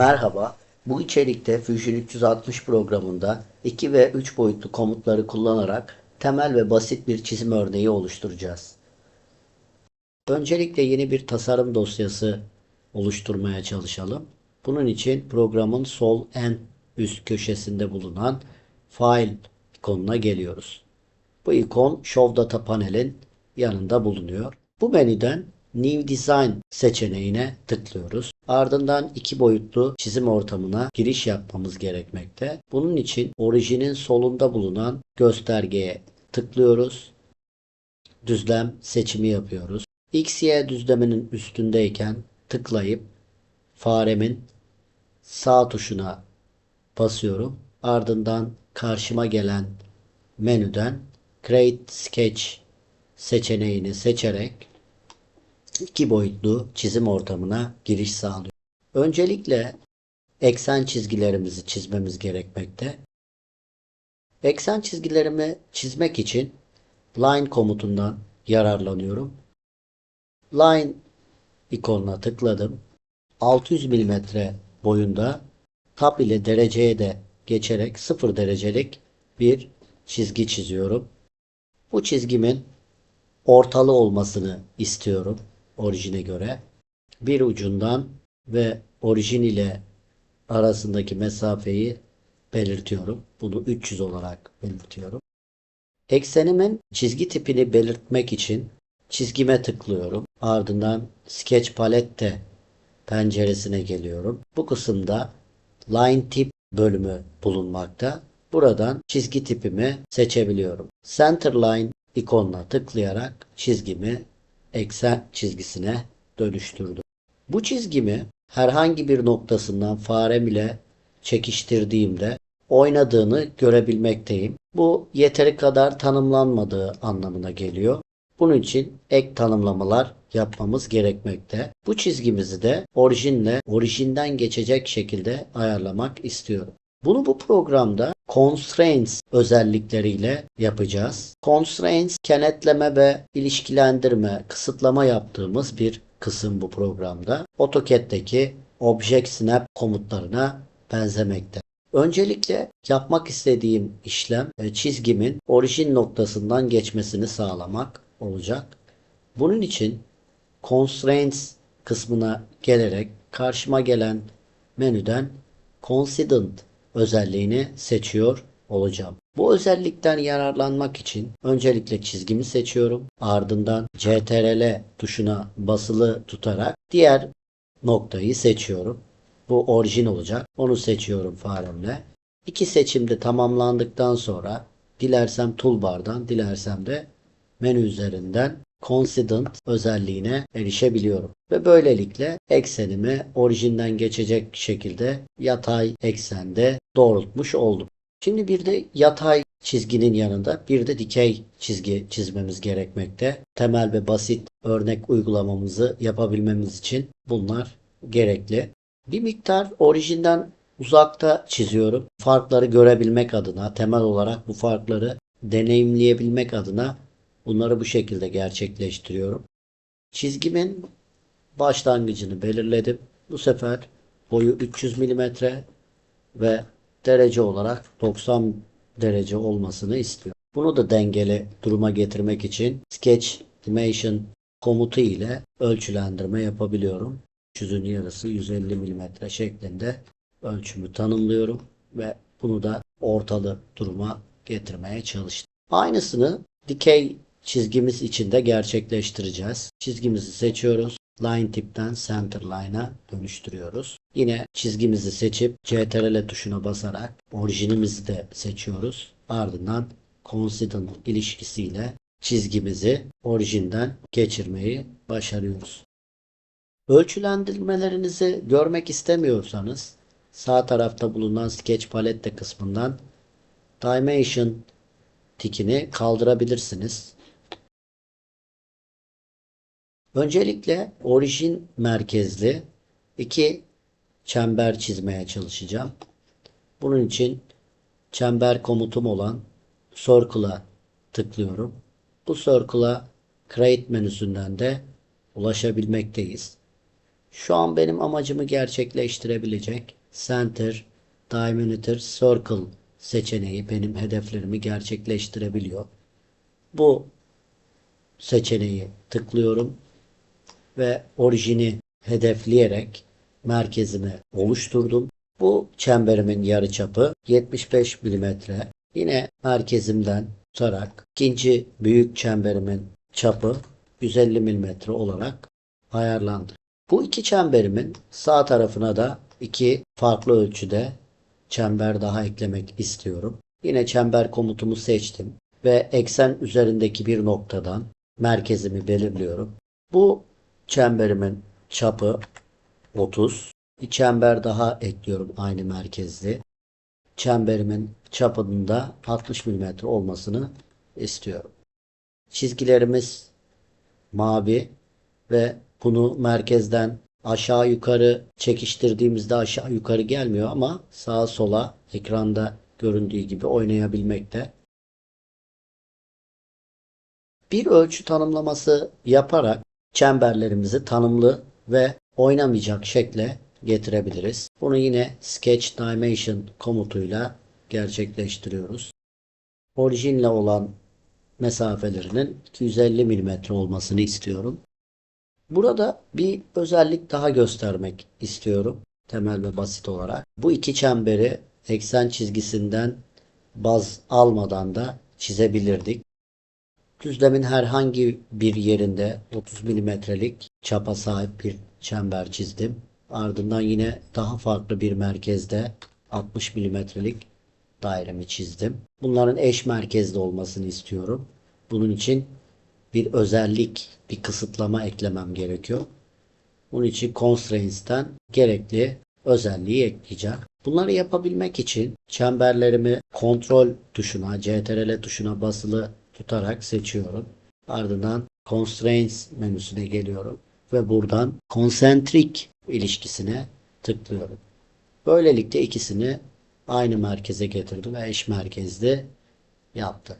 Merhaba, bu içerikte Fusion 360 programında 2 ve 3 boyutlu komutları kullanarak temel ve basit bir çizim örneği oluşturacağız. Öncelikle yeni bir tasarım dosyası oluşturmaya çalışalım. Bunun için programın sol en üst köşesinde bulunan File ikonuna geliyoruz. Bu ikon Show Data panelin yanında bulunuyor. Bu menüden New Design seçeneğine tıklıyoruz. Ardından iki boyutlu çizim ortamına giriş yapmamız gerekmekte. Bunun için orijinin solunda bulunan göstergeye tıklıyoruz. Düzlem seçimi yapıyoruz. X-Y düzleminin üstündeyken tıklayıp faremin sağ tuşuna basıyorum. Ardından karşıma gelen menüden Create Sketch seçeneğini seçerek iki boyutlu çizim ortamına giriş sağlıyor. Öncelikle eksen çizgilerimizi çizmemiz gerekmekte. Eksen çizgilerimi çizmek için Line komutundan yararlanıyorum. Line ikonuna tıkladım. 600 milimetre boyunda tab ile dereceye de geçerek 0 derecelik bir çizgi çiziyorum. Bu çizgimin ortalı olmasını istiyorum orijine göre. Bir ucundan ve orijin ile arasındaki mesafeyi belirtiyorum. Bunu 300 olarak belirtiyorum. Eksenimin çizgi tipini belirtmek için çizgime tıklıyorum. Ardından Sketch Palette penceresine geliyorum. Bu kısımda Line Tip bölümü bulunmakta. Buradan çizgi tipimi seçebiliyorum. Centerline ikonuna tıklayarak çizgimi eksen çizgisine dönüştürdüm. Bu çizgimi herhangi bir noktasından farem ile çekiştirdiğimde oynadığını görebilmekteyim. Bu yeteri kadar tanımlanmadığı anlamına geliyor. Bunun için ek tanımlamalar yapmamız gerekmekte. Bu çizgimizi de orijinden geçecek şekilde ayarlamak istiyorum. Bunu bu programda Constraints özellikleriyle yapacağız. Constraints kenetleme ve ilişkilendirme, kısıtlama yaptığımız bir kısım bu programda. AutoCAD'deki Object Snap komutlarına benzemekte. Öncelikle yapmak istediğim işlem çizgimin orijin noktasından geçmesini sağlamak olacak. Bunun için Constraints kısmına gelerek karşıma gelen menüden Coincident özelliğini seçiyor olacağım. Bu özellikten yararlanmak için öncelikle çizgimi seçiyorum. Ardından CTRL tuşuna basılı tutarak diğer noktayı seçiyorum. Bu orijin olacak. Onu seçiyorum faremle. İki seçimde tamamlandıktan sonra dilersem toolbar'dan, dilersem de menü üzerinden Coincident özelliğine erişebiliyorum. Ve böylelikle eksenimi orijinden geçecek şekilde yatay eksende doğrultmuş oldum. Şimdi bir de yatay çizginin yanında bir de dikey çizgi çizmemiz gerekmekte. Temel ve basit örnek uygulamamızı yapabilmemiz için bunlar gerekli. Bir miktar orijinden uzakta çiziyorum. Farkları görebilmek adına, temel olarak bu farkları deneyimleyebilmek adına bunları bu şekilde gerçekleştiriyorum. Çizgimin başlangıcını belirledim. Bu sefer boyu 300 milimetre ve derece olarak 90 derece olmasını istiyorum. Bunu da dengeli duruma getirmek için Sketch Dimension komutu ile ölçülendirme yapabiliyorum. 300'ün yarısı 150 milimetre şeklinde ölçümü tanımlıyorum ve bunu da ortalı duruma getirmeye çalıştım. Aynısını dikey çizgimiz için de gerçekleştireceğiz. Çizgimizi seçiyoruz. Line tipten center line'a dönüştürüyoruz. Yine çizgimizi seçip CTRL tuşuna basarak orijinimizi de seçiyoruz. Ardından coincident ilişkisiyle çizgimizi orijinden geçirmeyi başarıyoruz. Ölçülendirmelerinizi görmek istemiyorsanız sağ tarafta bulunan Sketch Palette kısmından Dimension tikini kaldırabilirsiniz. Öncelikle orijin merkezli iki çember çizmeye çalışacağım. Bunun için çember komutum olan Circle'a tıklıyorum. Bu Circle'a Create menüsünden de ulaşabilmekteyiz. Şu an benim amacımı gerçekleştirebilecek Center, Diameter, Circle seçeneği benim hedeflerimi gerçekleştirebiliyor. Bu seçeneği tıklıyorum ve orijini hedefleyerek merkezimi oluşturdum. Bu çemberimin yarıçapı 75 milimetre. Yine merkezimden tutarak ikinci büyük çemberimin çapı 150 milimetre olarak ayarlandı. Bu iki çemberimin sağ tarafına da iki farklı ölçüde çember daha eklemek istiyorum. Yine çember komutumu seçtim ve eksen üzerindeki bir noktadan merkezimi belirliyorum. Bu çemberimin çapı 30. Bir çember daha ekliyorum aynı merkezli. Çemberimin çapının da 60 milimetre olmasını istiyorum. Çizgilerimiz mavi ve bunu merkezden aşağı yukarı çekiştirdiğimizde aşağı yukarı gelmiyor ama sağa sola ekranda göründüğü gibi oynayabilmekte. Bir ölçü tanımlaması yaparak çemberlerimizi tanımlı ve oynamayacak şekle getirebiliriz. Bunu yine Sketch Dimension komutuyla gerçekleştiriyoruz. Orijinle olan mesafelerinin 250 milimetre olmasını istiyorum. Burada bir özellik daha göstermek istiyorum. Temel ve basit olarak. Bu iki çemberi eksen çizgisinden baz almadan da çizebilirdik. Düzlemin herhangi bir yerinde 30 milimetrelik çapa sahip bir çember çizdim. Ardından yine daha farklı bir merkezde 60 milimetrelik dairemi çizdim. Bunların eş merkezde olmasını istiyorum. Bunun için bir özellik, bir kısıtlama eklemem gerekiyor. Bunun için Constraints'ten gerekli özelliği ekleyeceğim. Bunları yapabilmek için çemberlerimi kontrol tuşuna, CTRL tuşuna basılı tutarak seçiyorum. Ardından Constraints menüsüne geliyorum ve buradan Concentric ilişkisine tıklıyorum. Böylelikle ikisini aynı merkeze getirdi ve eş merkezli yaptı.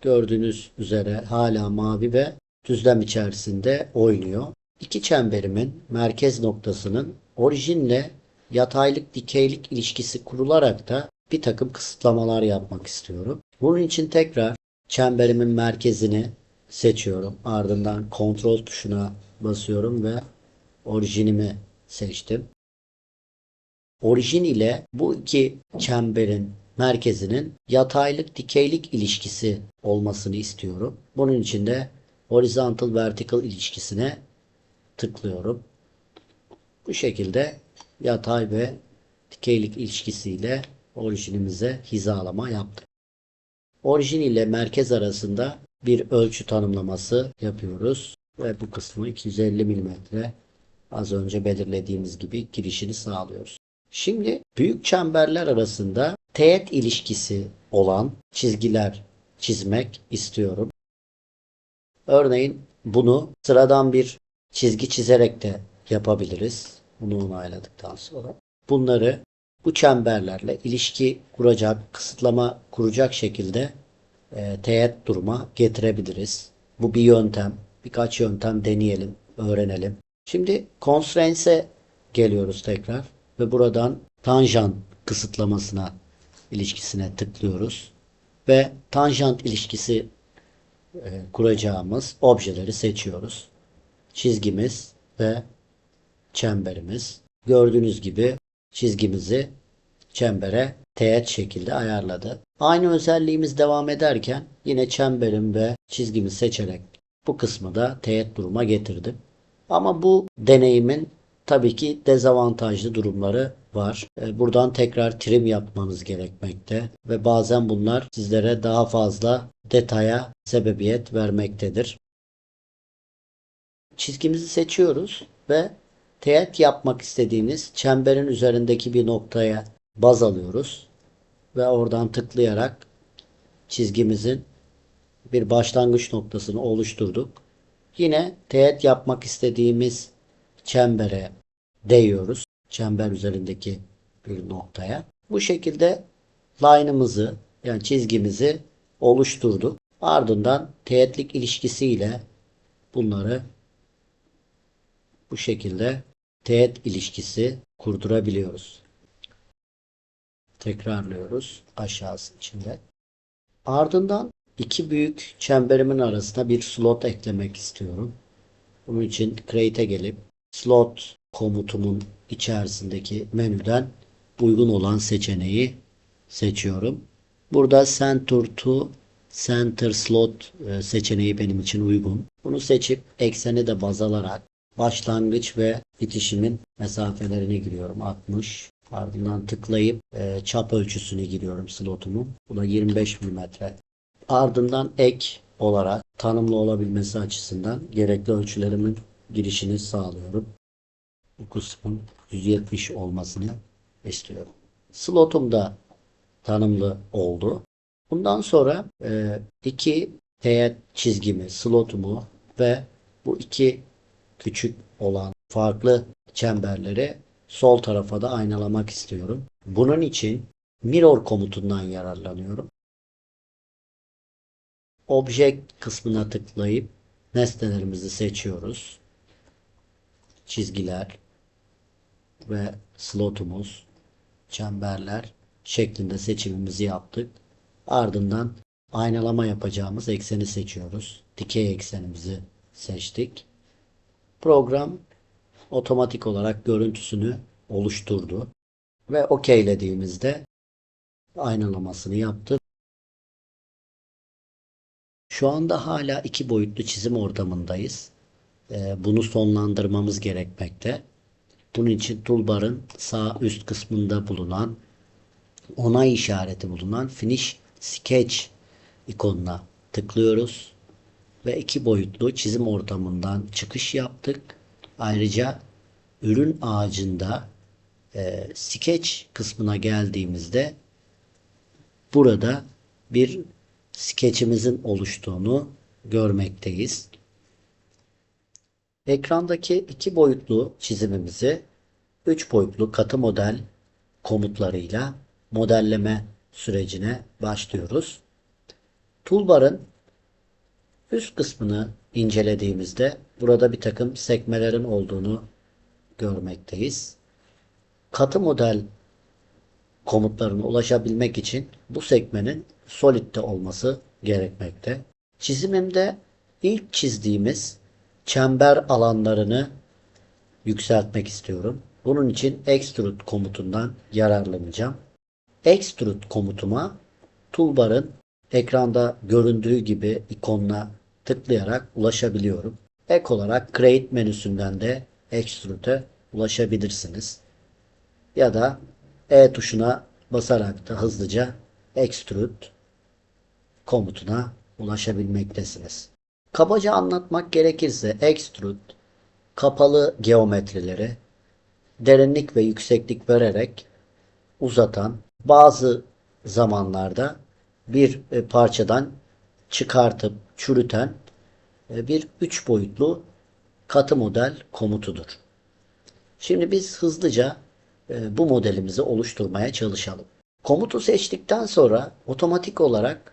Gördüğünüz üzere hala mavi ve düzlem içerisinde oynuyor. İki çemberimin merkez noktasının orijinle yataylık dikeylik ilişkisi kurularak da bir takım kısıtlamalar yapmak istiyorum. Bunun için tekrar çemberimin merkezini seçiyorum. Ardından kontrol tuşuna basıyorum ve orijinimi seçtim. Orijin ile bu iki çemberin merkezinin yataylık dikeylik ilişkisi olmasını istiyorum. Bunun için de horizontal vertical ilişkisine tıklıyorum. Bu şekilde yatay ve dikeylik ilişkisiyle orijinimize hizalama yaptık. Orijin ile merkez arasında bir ölçü tanımlaması yapıyoruz ve bu kısmı 250 milimetre az önce belirlediğimiz gibi girişini sağlıyoruz. Şimdi büyük çemberler arasında teğet ilişkisi olan çizgiler çizmek istiyorum. Örneğin bunu sıradan bir çizgi çizerek de yapabiliriz. Bunu onayladıktan sonra. Bunları bu çemberlerle ilişki kuracak, kısıtlama kuracak şekilde teğet duruma getirebiliriz. Bu bir yöntem. Birkaç yöntem deneyelim, öğrenelim. Şimdi Constraints'e geliyoruz tekrar ve buradan tanjant kısıtlamasına ilişkisine tıklıyoruz ve tanjant ilişkisi kuracağımız objeleri seçiyoruz. Çizgimiz ve çemberimiz. Gördüğünüz gibi çizgimizi çembere teğet şekilde ayarladı. Aynı özelliğimiz devam ederken yine çemberim ve çizgimi seçerek bu kısmı da teğet duruma getirdim. Ama bu deneyimin tabii ki dezavantajlı durumları var. Buradan tekrar trim yapmanız gerekmekte ve bazen bunlar sizlere daha fazla detaya sebebiyet vermektedir. Çizgimizi seçiyoruz ve teğet yapmak istediğimiz çemberin üzerindeki bir noktaya baz alıyoruz ve oradan tıklayarak çizgimizin bir başlangıç noktasını oluşturduk. Yine teğet yapmak istediğimiz çembere değiyoruz. Çember üzerindeki bir noktaya. Bu şekilde line'ımızı yani çizgimizi oluşturduk. Ardından teğetlik ilişkisiyle bunları bu şekilde teğet ilişkisi kurdurabiliyoruz. Tekrarlıyoruz aşağısı içinde. Ardından iki büyük çemberimin arasına bir slot eklemek istiyorum. Bunun için Create'e gelip slot komutumun içerisindeki menüden uygun olan seçeneği seçiyorum. Burada Center to Center Slot seçeneği benim için uygun. Bunu seçip ekseni de baz alarak başlangıç ve bitişimin mesafelerini giriyorum. 60. Ardından tıklayıp çap ölçüsünü giriyorum slotumun. Bu da 25 milimetre. Ardından ek olarak tanımlı olabilmesi açısından gerekli ölçülerimin girişini sağlıyorum. Bu kısmın 170 olmasını istiyorum. Slotum da tanımlı oldu. Bundan sonra iki teğet çizgimi, slotumu ve bu iki küçük olan farklı çemberleri sol tarafa da aynalamak istiyorum. Bunun için mirror komutundan yararlanıyorum. Object kısmına tıklayıp nesnelerimizi seçiyoruz. Çizgiler ve slotumuz, çemberler şeklinde seçimimizi yaptık. Ardından aynalama yapacağımız ekseni seçiyoruz. Dikey eksenimizi seçtik. Program otomatik olarak görüntüsünü oluşturdu. Ve okeylediğimizde aynalamasını yaptı. Şu anda hala iki boyutlu çizim ortamındayız. Bunu sonlandırmamız gerekmekte. Bunun için toolbar'ın sağ üst kısmında bulunan onay işareti bulunan Finish Sketch ikonuna tıklıyoruz ve iki boyutlu çizim ortamından çıkış yaptık. Ayrıca ürün ağacında Sketch kısmına geldiğimizde burada bir sketchimizin oluştuğunu görmekteyiz. Ekrandaki iki boyutlu çizimimizi 3 boyutlu katı model komutlarıyla modelleme sürecine başlıyoruz. Toolbar'ın üst kısmını incelediğimizde burada bir takım sekmelerin olduğunu görmekteyiz. Katı model komutlarına ulaşabilmek için bu sekmenin Solid'de olması gerekmekte. Çizimimde ilk çizdiğimiz çember alanlarını yükseltmek istiyorum. Bunun için Extrude komutundan yararlanacağım. Extrude komutuma toolbar'ın ekranda göründüğü gibi ikonuna tıklayarak ulaşabiliyorum. Ek olarak Create menüsünden de Extrude'e ulaşabilirsiniz. Ya da E tuşuna basarak da hızlıca Extrude komutuna ulaşabilmektesiniz. Kabaca anlatmak gerekirse Extrude kapalı geometrileri derinlik ve yükseklik vererek uzatan, bazı zamanlarda bir parçadan çıkartıp çürüten bir 3 boyutlu katı model komutudur. Şimdi biz hızlıca bu modelimizi oluşturmaya çalışalım. Komutu seçtikten sonra otomatik olarak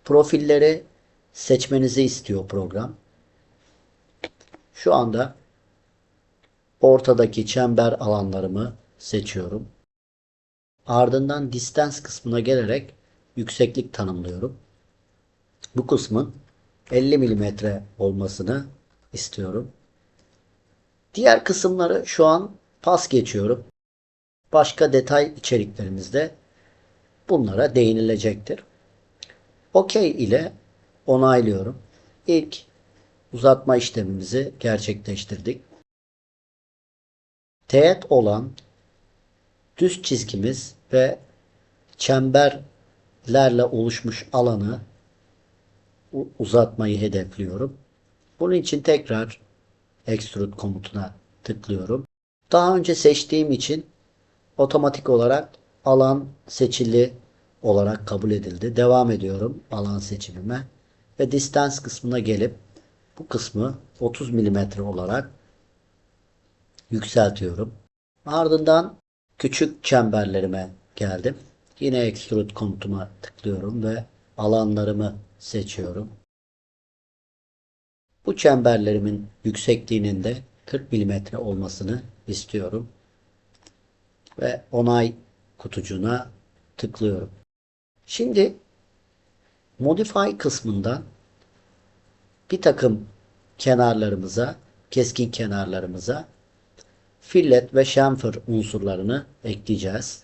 profilleri seçmenizi istiyor program. Şu anda ortadaki çember alanlarımı seçiyorum. Ardından distance kısmına gelerek yükseklik tanımlıyorum. Bu kısmın 50 milimetre olmasını istiyorum. Diğer kısımları şu an pas geçiyorum. Başka detay içeriklerimizde bunlara değinilecektir. OK ile onaylıyorum. İlk uzatma işlemimizi gerçekleştirdik. Teğet olan düz çizgimiz ve çemberlerle oluşmuş alanı uzatmayı hedefliyorum. Bunun için tekrar Extrude komutuna tıklıyorum. Daha önce seçtiğim için otomatik olarak alan seçili olarak kabul edildi. Devam ediyorum alan seçimime ve distance kısmına gelip bu kısmı 30 milimetre olarak yükseltiyorum. Ardından küçük çemberlerime geldim. Yine Extrude komutuma tıklıyorum ve alanlarımı seçiyorum. Bu çemberlerimin yüksekliğinin de 40 milimetre olmasını istiyorum. Ve onay kutucuğuna tıklıyorum. Şimdi Modify kısmından bir takım kenarlarımıza, keskin kenarlarımıza fillet ve chamfer unsurlarını ekleyeceğiz.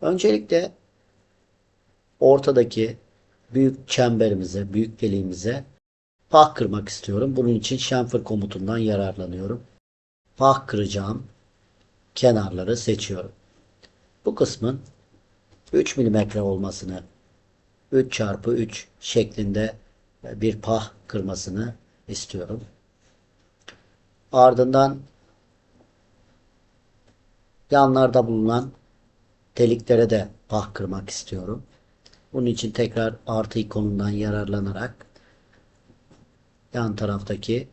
Öncelikle ortadaki büyük çemberimize, büyük deliğimize pah kırmak istiyorum. Bunun için chamfer komutundan yararlanıyorum. Pah kıracağım kenarları seçiyorum. Bu kısmın 3 milimetre olmasını, 3 çarpı 3 şeklinde bir pah kırmasını istiyorum. Ardından yanlarda bulunan deliklere de pah kırmak istiyorum. Bunun için tekrar artı ikonundan yararlanarak yan taraftaki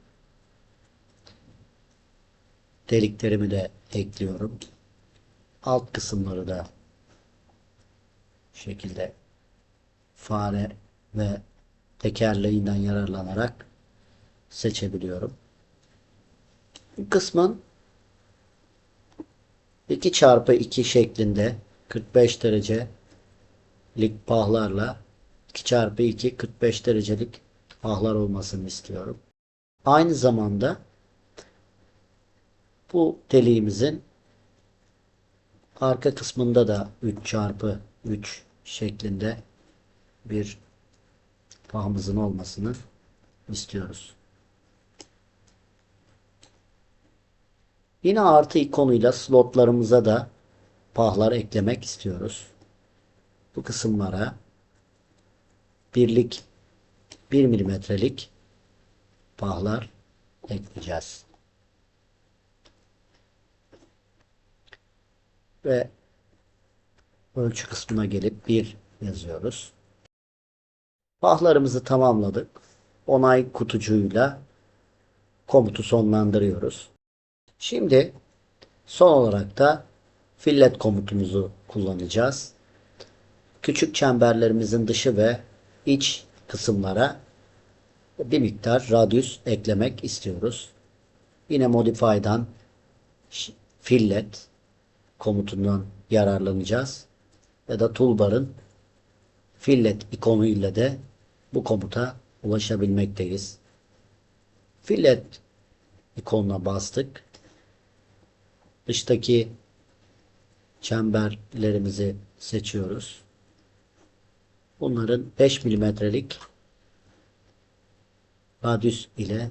deliklerimi de ekliyorum. Alt kısımları da şekilde fare ve tekerleğinden yararlanarak seçebiliyorum. Bu kısmın 2 çarpı 2 şeklinde 45 derecelik pahlarla 2 çarpı 2 45 derecelik pahlar olmasını istiyorum. Aynı zamanda bu deliğimizin arka kısmında da 3 çarpı 3 şeklinde bir pahımızın olmasını istiyoruz. Yine artı ikonuyla slotlarımıza da pahlar eklemek istiyoruz. Bu kısımlara birlik 1 milimetrelik pahlar ekleyeceğiz. Ve ölçü kısmına gelip 1 yazıyoruz. Pahlarımızı tamamladık. Onay kutucuğuyla komutu sonlandırıyoruz. Şimdi son olarak da fillet komutumuzu kullanacağız. Küçük çemberlerimizin dışı ve iç kısımlara bir miktar radyüs eklemek istiyoruz. Yine Modify'dan fillet komutundan yararlanacağız. Ya da toolbar'ın fillet ikonu ile de bu komuta ulaşabilmekteyiz. Fillet ikonuna bastık. Dıştaki çemberlerimizi seçiyoruz. Bunların 5 milimetrelik radyüs ile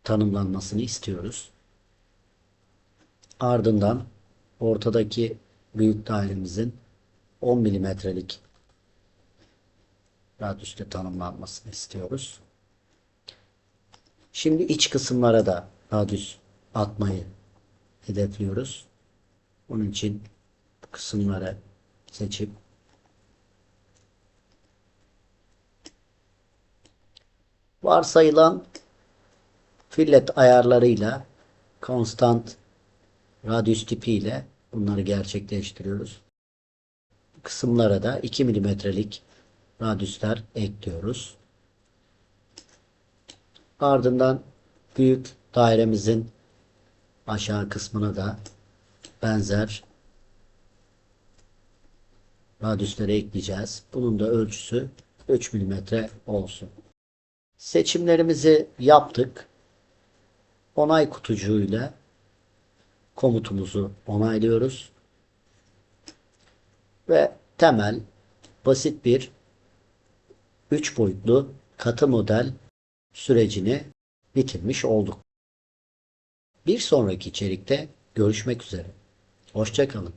tanımlanmasını istiyoruz. Ardından ortadaki büyük dairemizin 10 milimetrelik radyüste tanımlanmasını istiyoruz. Şimdi iç kısımlara da radyüs atmayı hedefliyoruz. Bunun için bu kısımları seçip varsayılan fillet ayarlarıyla konstant radyüs tipi ile bunları gerçekleştiriyoruz. Bu kısımlara da 2 milimetrelik radyüsler ekliyoruz. Ardından büyük dairemizin aşağı kısmına da benzer radyüsleri ekleyeceğiz. Bunun da ölçüsü 3 milimetre olsun. Seçimlerimizi yaptık. Onay kutucuğuyla komutumuzu onaylıyoruz. Ve temel, basit bir 3 boyutlu katı model sürecini bitirmiş olduk. Bir sonraki içerikte görüşmek üzere. Hoşça kalın.